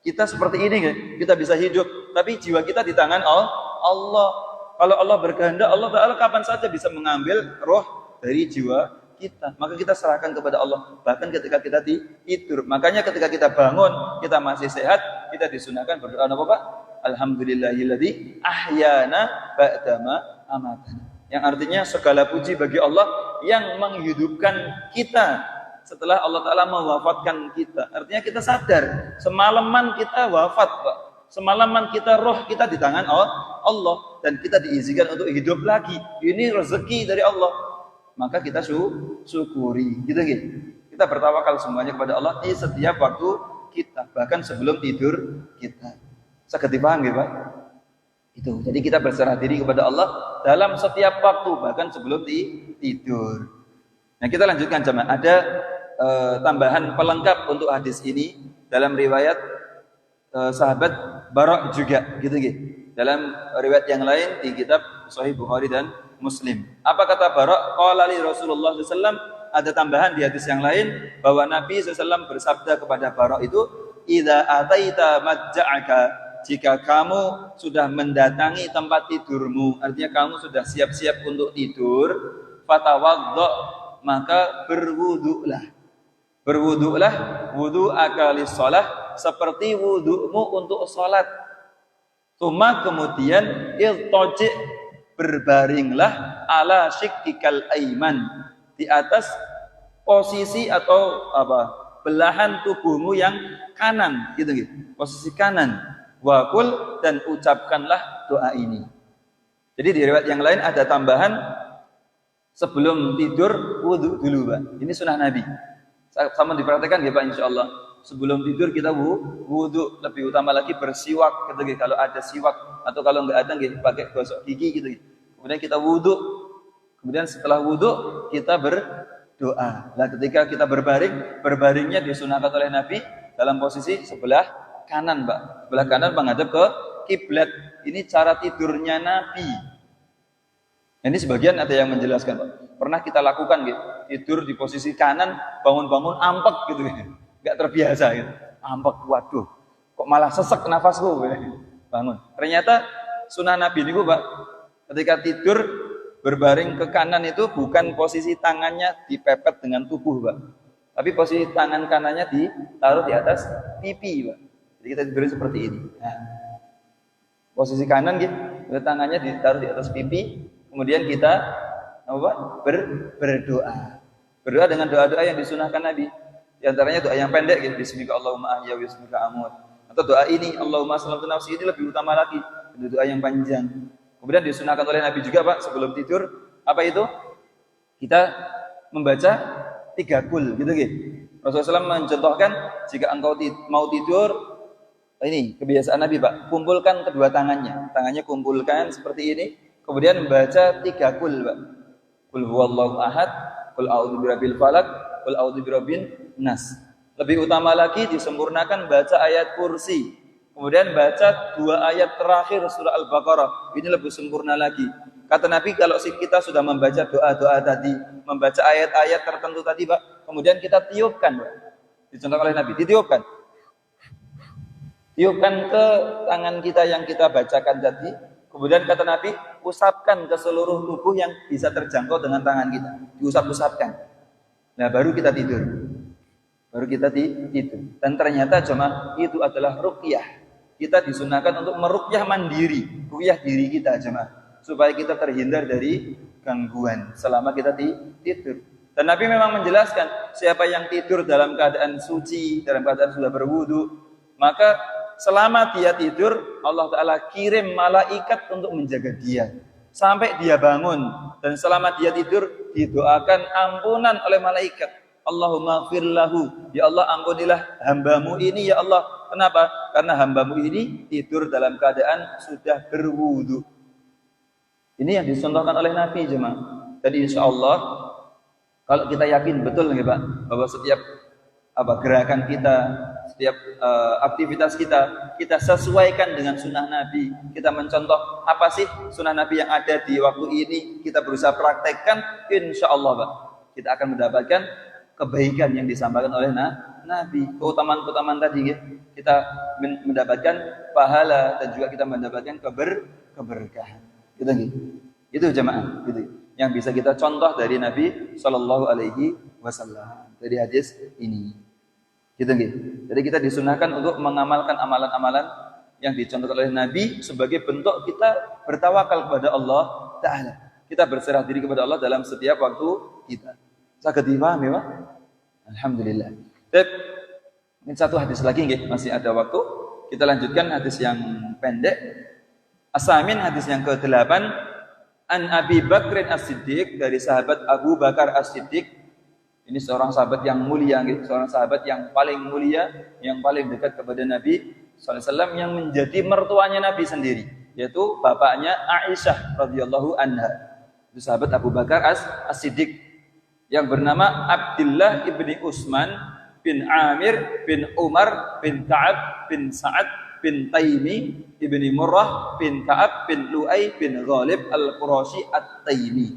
Kita seperti ini, kita bisa hidup, tapi jiwa kita di tangan Allah. Kalau Allah berkehendak, Allah Ta'ala kapan saja bisa mengambil roh dari jiwa kita. Maka kita serahkan kepada Allah. Bahkan ketika kita tidur. Makanya ketika kita bangun, kita masih sehat, kita disunahkan berdoa apa, Pak? Alhamdulillahilladzi ahyana ba'dama amatana. Yang artinya segala puji bagi Allah yang menghidupkan kita setelah Allah Ta'ala mewafatkan kita. Artinya kita sadar, semalaman kita wafat, Pak. Semalaman kita, roh kita di tangan Allah, dan kita diizinkan untuk hidup lagi. Ini rezeki dari Allah. Maka kita syukuri. Gitu. Kita bertawakal semuanya kepada Allah di setiap waktu kita, bahkan sebelum tidur kita. Saged dipaham nggih, Pak? Itu. Jadi kita berserah diri kepada Allah dalam setiap waktu, bahkan sebelum tidur. Nah, kita lanjutkan jemaah. Ada tambahan pelengkap untuk hadis ini dalam riwayat sahabat Bara' juga gitu. Dalam riwayat yang lain di kitab Sahih Bukhari dan Muslim. Apa kata Bara'? Qala li Rasulullah SAW, ada tambahan di hadis yang lain bahwa Nabi SAW bersabda kepada Bara' itu, idza ataita madja'aka, jika kamu sudah mendatangi tempat tidurmu, artinya kamu sudah siap-siap untuk tidur, fatawaddo, maka berwudu'lah. Berwudu'lah, wudu'aka lis-shalah, seperti wudu'mu untuk salat. Kemudian iltoji, berbaringlah ala syiqqikal aiman, di atas posisi atau belahan tubuhmu yang kanan, gitu. Posisi kanan. Wakul, dan ucapkanlah doa ini. Jadi di riwayat yang lain ada tambahan sebelum tidur wudu dulu, Pak. Ini sunnah Nabi. Sama diperhatikan ya Pak, insyaallah. Sebelum tidur kita wudu, lebih utama lagi bersiwak, gitu. Kalau ada siwak atau kalau enggak ada pakai gosok gigi, gitu. Kemudian kita wudu. Kemudian setelah wudu kita berdoa. Nah, ketika kita berbaringnya disunahkan oleh Nabi dalam posisi sebelah kanan, Pak. Sebelah kanan menghadap ke kiblat. Ini cara tidurnya Nabi. Ini sebagian ada yang menjelaskan, Pak. Pernah kita lakukan gitu, tidur di posisi kanan, bangun-bangun ampek gitu. Enggak terbiasa gitu. Ampek, waduh. Kok malah sesek nafasku gitu. Bangun. Ternyata sunnah Nabi ini, Pak, ketika tidur berbaring ke kanan itu bukan posisi tangannya dipepet dengan tubuh, Pak. Tapi posisi tangan kanannya ditaruh di atas pipi, Pak. Jadi kita tidur seperti ini. Nah, posisi kanan gitu, tangannya ditaruh di atas pipi, kemudian kita berdoa. Berdoa dengan doa-doa yang disunahkan Nabi. Di antaranya doa yang pendek gitu, bismika Allahumma ahya wa bismika amut. Atau doa ini, Allahumma salamtu nafsi, ini lebih utama lagi. Itu doa yang panjang. Kemudian disunahkan oleh Nabi juga, Pak, sebelum tidur, apa itu? Kita membaca 3 qul gitu. Rasulullah SAW mencontohkan jika engkau mau tidur, ini kebiasaan Nabi, Pak, kumpulkan kedua tangannya. Tangannya kumpulkan seperti ini, kemudian membaca 3 qul, Pak. Qul huwallahu ahad, qul a'udzu birabbil falaq, qul a'udzu birabbin nas. Lebih utama lagi disempurnakan baca ayat kursi. Kemudian baca 2 ayat terakhir surah Al-Baqarah. Ini lebih sempurna lagi. Kata Nabi, kalau kita sudah membaca doa-doa tadi, membaca ayat-ayat tertentu tadi, Pak, kemudian kita tiupkan, Pak. Dicontohkan oleh Nabi, ditiupkan. Tiupkan ke tangan kita yang kita bacakan tadi. Kemudian kata Nabi, usapkan ke seluruh tubuh yang bisa terjangkau dengan tangan kita. Diusap-usapkan. Nah, baru kita tidur. Baru kita tidur. Dan ternyata jemaah itu adalah ruqyah. Kita disunahkan untuk meruqyah mandiri, ruqyah diri kita, jemaah, supaya kita terhindar dari gangguan selama kita tidur. Dan Nabi memang menjelaskan, siapa yang tidur dalam keadaan suci, dalam keadaan sudah berwudu, maka selama dia tidur, Allah Ta'ala kirim malaikat untuk menjaga dia sampai dia bangun. Dan selama dia tidur, didoakan ampunan oleh malaikat. Allahumma firlahu, ya Allah ampunilah hambamu ini, ya Allah. Kenapa? Karena hambamu ini tidur dalam keadaan sudah berwudu. Ini yang dicontohkan oleh Nabi, jemaah. Jadi insya Allah, kalau kita yakin betul nih Pak, bahwa setiap gerakan kita, setiap aktivitas kita sesuaikan dengan sunnah Nabi. Kita mencontoh apa sih sunnah Nabi yang ada di waktu ini, kita berusaha praktekkan, insya Allah Pak, kita akan mendapatkan kebaikan yang disampaikan oleh Nabi. Keutamaan-keutamaan tadi kita mendapatkan pahala dan juga kita mendapatkan keberkahan. Itu jemaah, gitu. Yang bisa kita contoh dari Nabi Shallallahu Alaihi Wasallam dari hadis ini. Jadi kita disunahkan untuk mengamalkan amalan-amalan yang dicontohkan oleh Nabi sebagai bentuk kita bertawakal kepada Allah Ta'ala. Kita berserah diri kepada Allah dalam setiap waktu kita. Saged dipahami, Pak? Alhamdulillah. Ini satu hadis lagi, masih ada waktu. Kita lanjutkan hadis yang pendek. As-samin, hadis yang ke-8. An Abi Bakrin As-Siddiq, dari sahabat Abu Bakar As-Siddiq. Ini seorang sahabat yang mulia, seorang sahabat yang paling mulia, yang paling dekat kepada Nabi SAW, yang menjadi mertuanya Nabi sendiri, yaitu bapaknya Aisyah radhiyallahu anha. Itu sahabat Abu Bakar As-Siddiq yang bernama Abdullah ibni Utsman bin Amir bin Umar bin Ka'ab bin Sa'ad bin Taimi ibni Murrah bin Ka'ab bin Lu'ay bin Ghalib al-Qurashi at-Taimi.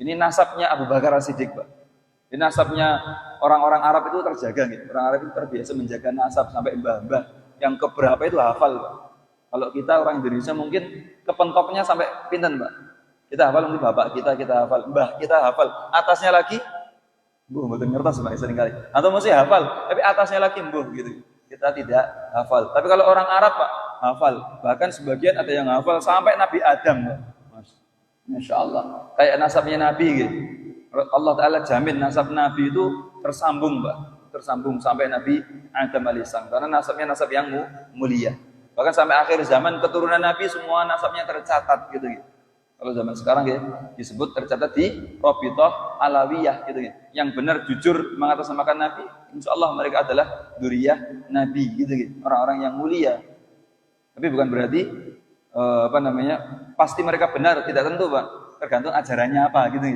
Ini nasabnya Abu Bakar As-Siddiq, Pak. Ini nasabnya orang-orang Arab itu terjaga, Orang Arab itu terbiasa menjaga nasab sampai mbah-mbah yang keberapa itu hafal, Pak. Kalau kita orang Indonesia mungkin kepentoknya sampai pinten, Pak. Kita hafal mungkin bapak kita hafal, mbah kita hafal, atasnya lagi mboten ngertos Pak seringkali. Atau mesti hafal, tapi atasnya lagi mbuh gitu. Kita tidak hafal. Tapi kalau orang Arab, Pak, hafal. Bahkan sebagian ada yang hafal sampai Nabi Adam, Pak. Masya Allah. Kayak nasabnya Nabi gitu. Allah Ta'ala jamin nasab Nabi itu tersambung, Pak. Tersambung sampai Nabi Adam alaihissalam. Karena nasabnya nasab yang mulia. Bahkan sampai akhir zaman keturunan Nabi semua nasabnya tercatat gitu. Kalau zaman sekarang ya disebut tercatat di Rabithah Alawiyah gitu. Yang benar jujur mengatasnamakan Nabi, insya Allah mereka adalah dzurriyyah Nabi gitu. Orang-orang yang mulia. Tapi bukan berarti pasti mereka benar, tidak tentu, Pak. Tergantung ajarannya apa gitu.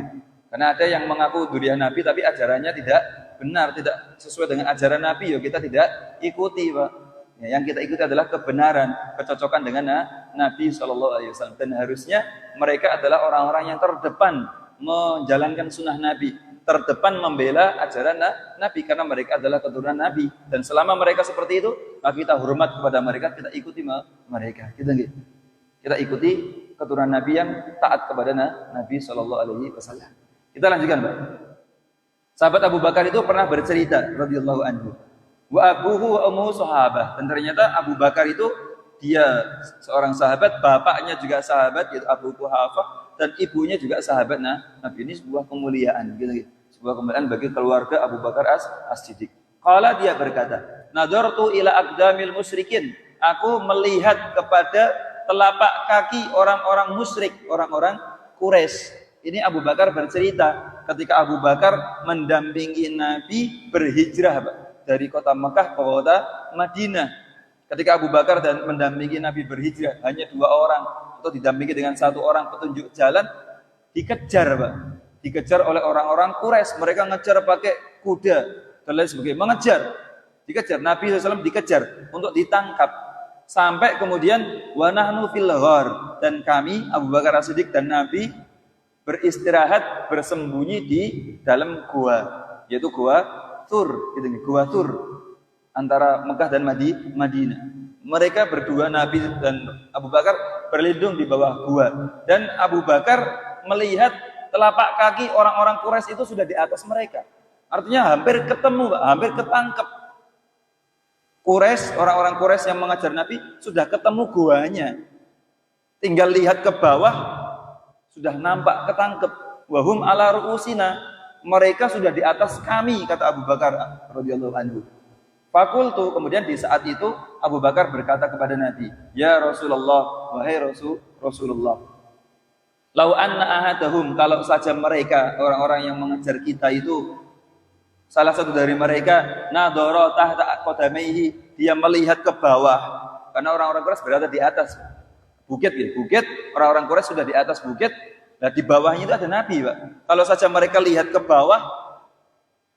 Karena ada yang mengaku dzurriyyah Nabi tapi ajarannya tidak benar, tidak sesuai dengan ajaran Nabi, ya kita tidak ikuti, Pak. Ya, yang kita ikuti adalah kebenaran, kecocokan dengan Nabi SAW. Dan harusnya mereka adalah orang-orang yang terdepan menjalankan sunnah Nabi, terdepan membela ajaran Nabi, karena mereka adalah keturunan Nabi. Dan selama mereka seperti itu, maka kita hormat kepada mereka, kita ikuti mereka. Kita ikuti keturunan Nabi yang taat kepada Nabi SAW. Kita lanjutkan, Pak. Sahabat Abu Bakar itu pernah bercerita radhiyallahu anhu. Wa abuhu wa ummuhu sahabah. Dan ternyata Abu Bakar itu dia seorang sahabat, bapaknya juga sahabat yaitu Abu Quhafah, dan ibunya juga sahabat Nabi. Ini sebuah kemuliaan gitu. Sebuah kemuliaan bagi keluarga Abu Bakar As-Siddiq. Qala, dia berkata, nadartu ila aqdamil musyrikin. Aku melihat kepada telapak kaki orang-orang musyrik, orang-orang Quraisy. Ini Abu Bakar bercerita ketika Abu Bakar mendampingi Nabi berhijrah, Pak, dari kota Mekah ke kota Madinah. Ketika Abu Bakar dan mendampingi Nabi berhijrah, hanya 2 orang atau didampingi dengan 1 orang petunjuk jalan, dikejar, Pak. Dikejar oleh orang-orang Quraisy. Mereka ngejar pakai kuda dan lain sebagainya. Mengejar, dikejar. Nabi SAW dikejar untuk ditangkap. Sampai kemudian wa nahnu fil ghar, dan kami Abu Bakar As-Siddiq dan Nabi beristirahat, bersembunyi di dalam gua, yaitu gua Tur, gitu, gua Tur antara Mekah dan Madinah. Mereka berdua, Nabi dan Abu Bakar, berlindung di bawah gua, dan Abu Bakar melihat telapak kaki orang-orang Quraisy itu sudah di atas mereka. Artinya hampir ketemu, hampir ketangkep. Quraisy, orang-orang Quraisy yang mengejar Nabi sudah ketemu guanya. Tinggal lihat ke bawah sudah nampak, ketangkep. Wahum ala ru'usina, mereka sudah di atas kami, kata Abu Bakar radhiyallahu anhu. Fakultu, kemudian di saat itu Abu Bakar berkata kepada Nabi, ya Rasulullah, wahai Rasulullah, lau anna ahadahum, kalau saja mereka, orang-orang yang mengejar kita itu, salah satu dari mereka, nadhara tahta qadamaihi, dia melihat ke bawah, karena orang-orang Quraisy berada di atas bukit, ya. Bukit, orang-orang Quraisy sudah di atas bukit. Nah, di bawahnya itu ada Nabi, Pak. Kalau saja mereka lihat ke bawah,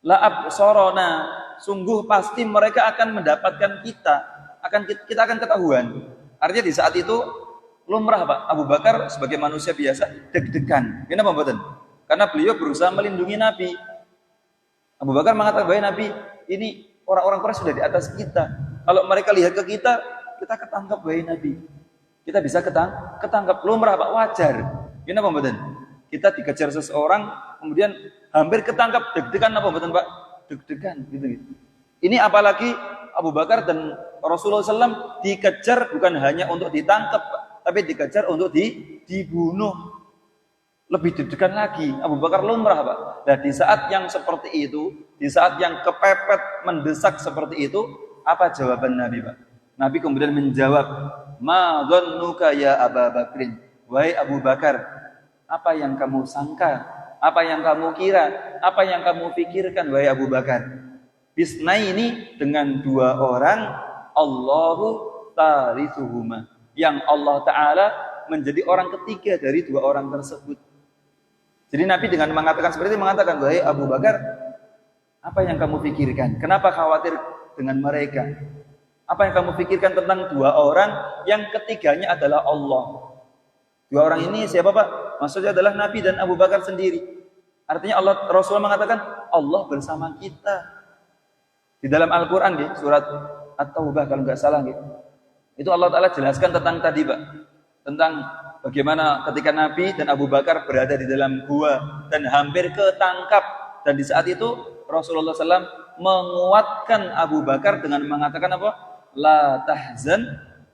la absorona, sungguh pasti mereka akan mendapatkan kita akan ketahuan. Artinya di saat itu lumrah, Pak. Abu Bakar sebagai manusia biasa deg-degan. Kenapa, mboten? Karena beliau berusaha melindungi Nabi. Abu Bakar mengatakan, "Wahai Nabi, ini orang-orang Quraisy sudah di atas kita. Kalau mereka lihat ke kita ketangkap, wahai Nabi. Kita bisa ketangkap, lumrah, Pak, wajar. Kenapa, mboten? Kita dikejar seseorang, kemudian hampir ketangkap, deg-degan apa mboten, Pak? Deg-degan gitu. Ini apalagi Abu Bakar dan Rasulullah SAW dikejar bukan hanya untuk ditangkap, Pak, tapi dikejar untuk dibunuh. Lebih deg-degan lagi. Abu Bakar lumrah, Pak. Dan di saat yang seperti itu, di saat yang kepepet mendesak seperti itu, apa jawaban Nabi, Pak? Nabi kemudian menjawab, ma dhannuka ya Abu Bakrin, wahai Abu Bakar, apa yang kamu sangka, apa yang kamu kira, apa yang kamu pikirkan, wahai Abu Bakar? Bisnaini, dengan 2 orang, Allahu tarithuhuma, yang Allah Ta'ala menjadi orang ketiga dari 2 orang tersebut. Jadi Nabi dengan mengatakan seperti itu mengatakan, wahai Abu Bakar, apa yang kamu pikirkan? Kenapa khawatir dengan mereka? Apa yang kamu pikirkan tentang 2 orang yang ketiganya adalah Allah? 2 orang ini siapa, Pak? Maksudnya adalah Nabi dan Abu Bakar sendiri. Artinya Rasulullah mengatakan Allah bersama kita. Di dalam Al-Quran, surat At-Taubah kalau nggak salah, itu Allah Ta'ala jelaskan tentang tadi, Pak, tentang bagaimana ketika Nabi dan Abu Bakar berada di dalam gua dan hampir ketangkap, dan di saat itu Rasulullah SAW menguatkan Abu Bakar dengan mengatakan apa? La tahzan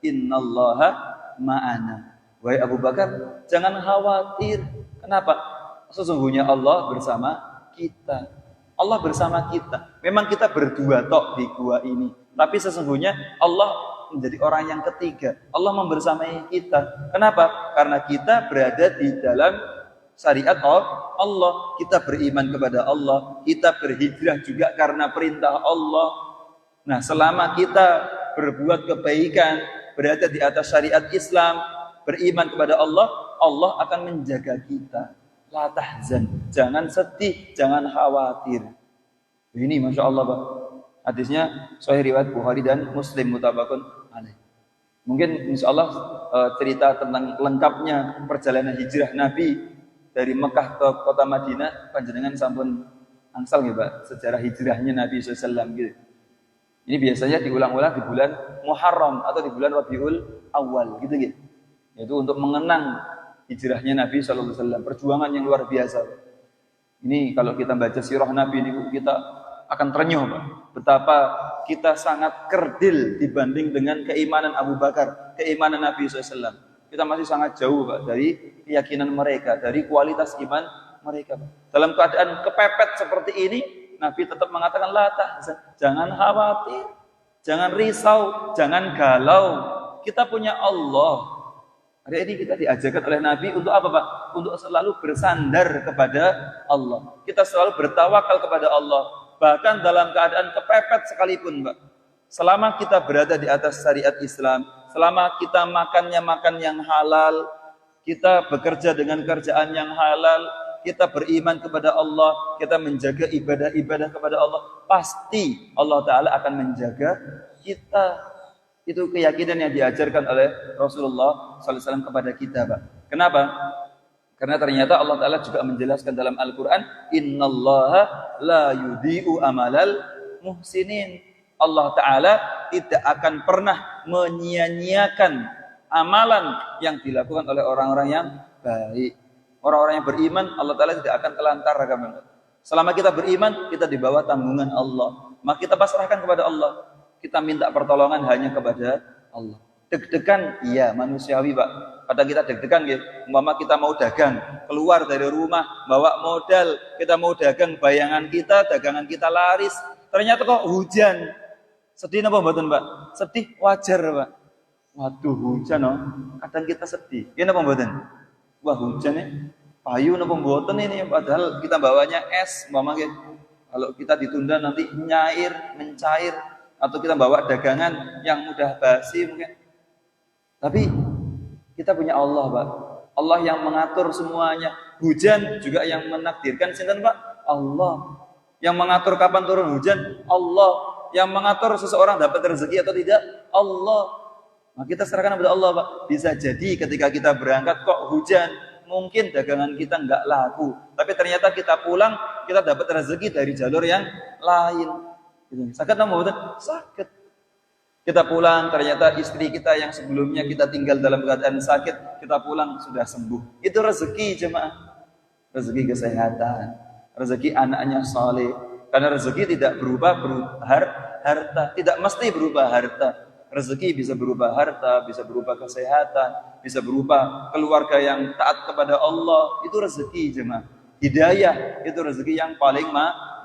innallaha ma'ana. Wahai Abu Bakar, jangan khawatir. Kenapa? Sesungguhnya Allah bersama kita. Allah bersama kita. Memang kita berdua tok di gua ini, tapi sesungguhnya Allah menjadi orang yang ketiga. Allah membersamai kita. Kenapa? Karena kita berada di dalam syariat Allah. Kita beriman kepada Allah. Kita berhijrah juga karena perintah Allah. Nah, selama kita berbuat kebaikan, berada di atas syariat Islam, beriman kepada Allah, Allah akan menjaga kita. La tahzan, jangan sedih, jangan khawatir. Ini Masya Allah, Pak. Hadisnya sahih riwayat Bukhari dan Muslim mutabakun alaih. Mungkin insya Allah cerita tentang lengkapnya perjalanan hijrah Nabi dari Mekah ke kota Madinah, panjenengan sampun angsal ya Pak, sejarah hijrahnya Nabi SAW gitu. Ini biasanya diulang-ulang di bulan Muharram atau di bulan Rabiul Awal gitu. Yaitu untuk mengenang hijrahnya Nabi SAW, perjuangan yang luar biasa. Ini kalau kita baca sirah Nabi ini kita akan terenyuh Pak. Betapa kita sangat kerdil dibanding dengan keimanan Abu Bakar, keimanan Nabi SAW. Kita masih sangat jauh Pak dari keyakinan mereka, dari kualitas iman mereka Pak. Dalam keadaan kepepet seperti ini, Nabi tetap mengatakan la tahzan, jangan khawatir, jangan risau, jangan galau. Kita punya Allah. Hari ini kita diajarkan oleh Nabi untuk apa Pak? Untuk selalu bersandar kepada Allah. Kita selalu bertawakal kepada Allah. Bahkan dalam keadaan kepepet sekalipun Pak. Selama kita berada di atas syariat Islam, selama kita makannya makan yang halal, kita bekerja dengan kerjaan yang halal, kita beriman kepada Allah, kita menjaga ibadah-ibadah kepada Allah, pasti Allah Ta'ala akan menjaga kita. Itu keyakinan yang diajarkan oleh Rasulullah SAW kepada kita, Pak. Kenapa? Karena ternyata Allah Ta'ala juga menjelaskan dalam Al-Quran, Innallaha la yudhi'u amalal muhsinin. Allah Ta'ala tidak akan pernah menyia-nyiakan amalan yang dilakukan oleh orang-orang yang baik. Orang-orang yang beriman, Allah Ta'ala tidak akan telantar. Selama kita beriman, kita di bawah tanggungan Allah. Maka kita pasrahkan kepada Allah. Kita minta pertolongan hanya kepada Allah. Deg-degan, iya manusiawi Pak. Kadang kita deg-degan gitu. Umpama kita mau dagang, keluar dari rumah, bawa modal, kita mau dagang, bayangan kita, dagangan kita laris. Ternyata kok hujan. Sedih apa mboten Pak? Sedih wajar Pak. Waduh hujan oh. Kadang kita sedih. Ini apa mboten? Wah hujan ya. Payu apa mboten ini, padahal kita bawanya es, umpama gitu. Kalau kita ditunda nanti mencair. Atau kita bawa dagangan yang mudah basi mungkin. Tapi kita punya Allah Pak. Allah yang mengatur semuanya. Hujan juga yang menakdirkan sinten Pak? Allah. Yang mengatur kapan turun hujan? Allah. Yang mengatur seseorang dapat rezeki atau tidak? Allah. Nah, kita serahkan kepada Allah Pak. Bisa jadi ketika kita berangkat kok hujan, mungkin dagangan kita nggak laku. Tapi ternyata kita pulang, kita dapat rezeki dari jalur yang lain. Sakit nama betul? Sakit. Kita pulang, ternyata istri kita yang sebelumnya kita tinggal dalam keadaan sakit, kita pulang sudah sembuh. Itu rezeki jemaah. Rezeki kesehatan. Rezeki anaknya saleh. Karena rezeki tidak berubah harta. Tidak mesti berubah harta. Rezeki bisa berubah harta, bisa berubah kesehatan, bisa berubah keluarga yang taat kepada Allah. Itu rezeki jemaah. Hidayah itu rezeki yang paling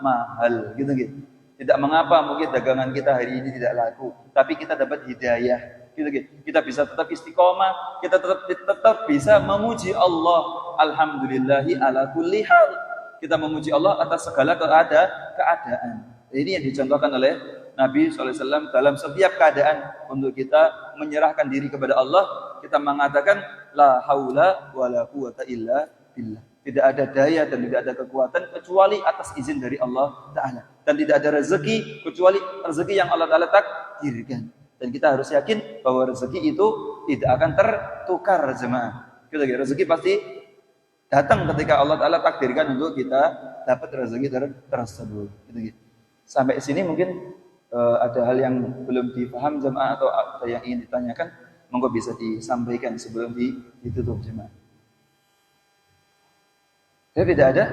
mahal. Gitu. Tidak mengapa mungkin dagangan kita hari ini tidak laku, tapi kita dapat hidayah. Gitu. Kita bisa tetap istiqomah, kita tetap bisa memuji Allah. Alhamdulillahi ala kulli hal. Kita memuji Allah atas segala keadaan. Ini yang dicontohkan oleh Nabi SAW dalam setiap keadaan untuk kita menyerahkan diri kepada Allah. Kita mengatakan la haula wala quwata illa billah. Tidak ada daya dan tidak ada kekuatan kecuali atas izin dari Allah Ta'ala. Dan tidak ada rezeki kecuali rezeki yang Allah Ta'ala takdirkan. Dan kita harus yakin bahwa rezeki itu tidak akan tertukar jemaah. Rezeki pasti datang ketika Allah Ta'ala takdirkan untuk kita dapat rezeki tersebut. Sampai sini mungkin ada hal yang belum dipaham jemaah atau ada yang ingin ditanyakan. Monggo bisa disampaikan sebelum ditutup jemaah. Ya tidak ada.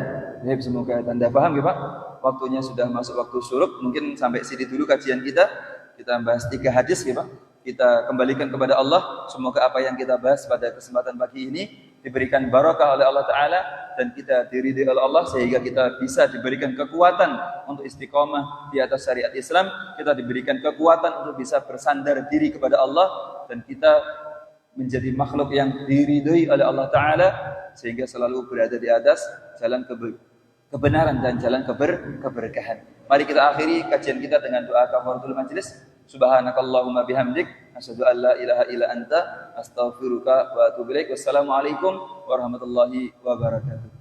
Ya, semoga Anda paham ya Pak. Waktunya sudah masuk waktu syuruk. Mungkin sampai sini dulu kajian kita. Kita bahas 3 hadis ya Pak. kita kembalikan kepada Allah. Semoga apa yang kita bahas pada kesempatan pagi ini diberikan barakah oleh Allah Ta'ala dan kita diridhai oleh Allah sehingga kita bisa diberikan kekuatan untuk istiqomah di atas syariat Islam, kita diberikan kekuatan untuk bisa bersandar diri kepada Allah dan kita menjadi makhluk yang diridhai oleh Allah Ta'ala sehingga selalu berada di atas jalan kebenaran dan jalan keberkahan. Mari kita akhiri kajian kita dengan doa kafaratul majlis. Subhanakallahumma bihamdik asyhadu an la ilaha illa anta astaghfiruka wa atubu ilaik. Wassalamualaikum warahmatullahi wabarakatuh.